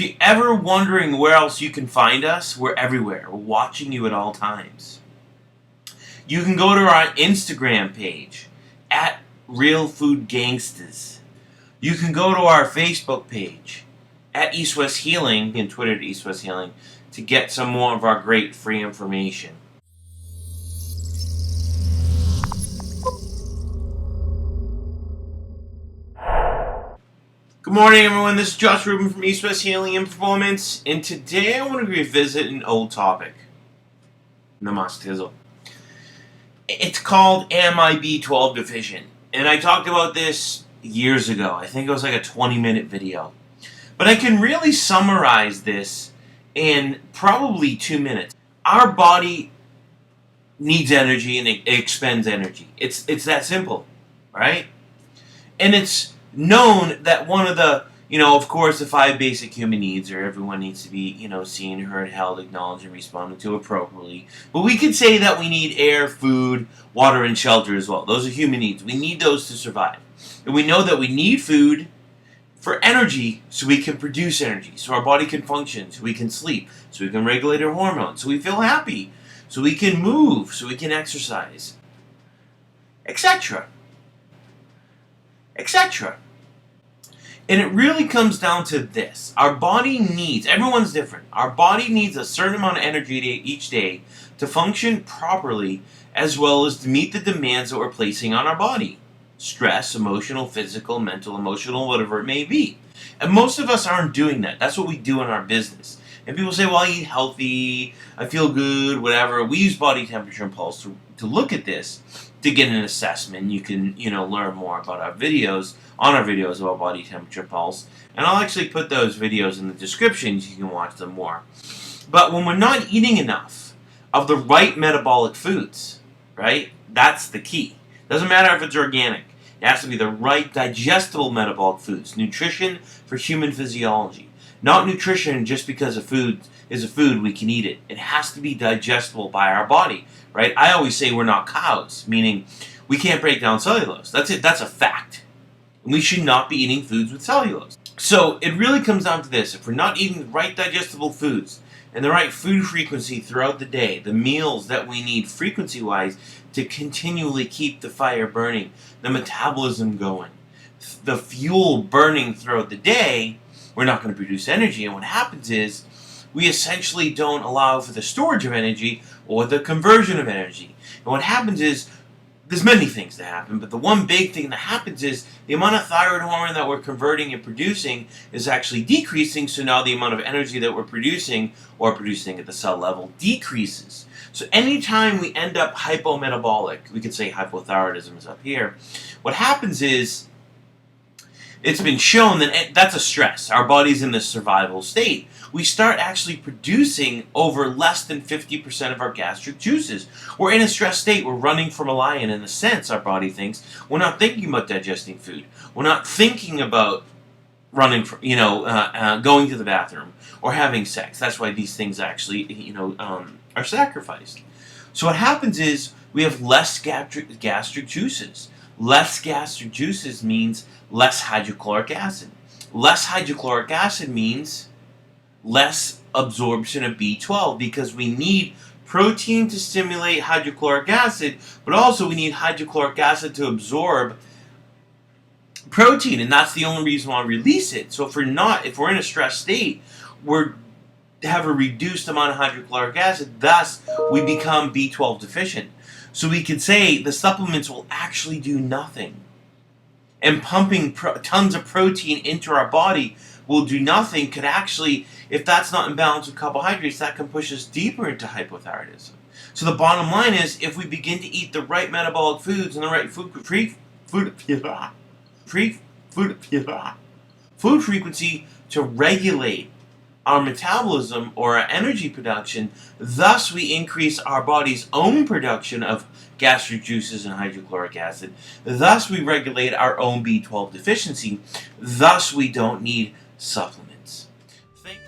you're ever wondering where else you can find us, we're everywhere. We're watching you at all times. You can go to our Instagram page, at Real Food Gangstas. You can go to our Facebook page, at East West Healing, and Twitter at East West Healing, to get some more of our great free information. Good morning, everyone. This is Josh Rubin from East West Healing and Performance, and today I want to revisit an old topic. Namaste. It's called Am I B12 Deficient? And I talked about this years ago. I think it was like a 20-minute video. But I can really summarize this in probably 2 minutes. Our body needs energy and it expends energy. It's that simple, right? And it's known that one of the, of course, the 5 basic human needs are everyone needs to be, seen, heard, held, acknowledged, and responded to appropriately. But we could say that we need air, food, water, and shelter as well. Those are human needs. We need those to survive. And we know that we need food for energy so we can produce energy, so our body can function, so we can sleep, so we can regulate our hormones, so we feel happy, so we can move, so we can exercise, etc. etc. And it really comes down to this. Our body needs, everyone's different, our body needs a certain amount of energy each day to function properly, as well as to meet the demands that we're placing on our body. Stress, emotional, physical, mental, emotional, whatever it may be. And most of us aren't doing that. That's what we do in our business. And people say, well, I eat healthy, I feel good, whatever. We use body temperature and pulse to look at this, to get an assessment. You can, learn more about our videos, about body temperature pulse. And I'll actually put those videos in the description so you can watch them more. But when we're not eating enough of the right metabolic foods, right, that's the key. Doesn't matter if it's organic. It has to be the right digestible metabolic foods. Nutrition for human physiology. Not nutrition just because a food is a food, we can eat it. It has to be digestible by our body, right? I always say we're not cows, meaning we can't break down cellulose. That's it. That's a fact. And we should not be eating foods with cellulose. So it really comes down to this. If we're not eating the right digestible foods and the right food frequency throughout the day, the meals that we need frequency-wise to continually keep the fire burning, the metabolism going, the fuel burning throughout the day, we're not going to produce energy. And what happens is we essentially don't allow for the storage of energy or the conversion of energy. And what happens is there's many things that happen, but the one big thing that happens is the amount of thyroid hormone that we're converting and producing is actually decreasing, so now the amount of energy that we're producing or producing at the cell level decreases. So anytime we end up hypometabolic, we could say hypothyroidism is up here, what happens is it's been shown that that's a stress. Our body's in this survival state. We start actually producing over less than 50% of our gastric juices. We're in a stress state. We're running from a lion in a sense, our body thinks. We're not thinking about digesting food. We're not thinking about running from, going to the bathroom or having sex. That's why these things actually, are sacrificed. So what happens is we have less gastric juices. Less gastric juices means less hydrochloric acid. Less hydrochloric acid means less absorption of B12, because we need protein to stimulate hydrochloric acid, but also we need hydrochloric acid to absorb protein, and that's the only reason why we release it. So if we're in a stress state, we have a reduced amount of hydrochloric acid, thus we become B12 deficient. So we could say the supplements will actually do nothing. And pumping tons of protein into our body will do nothing. Could actually, if that's not in balance with carbohydrates, that can push us deeper into hypothyroidism. So the bottom line is, if we begin to eat the right metabolic foods and the right food frequency to regulate our metabolism or our energy production, thus we increase our body's own production of gastric juices and hydrochloric acid. Thus we regulate our own B12 deficiency. Thus we don't need supplements. Thank you.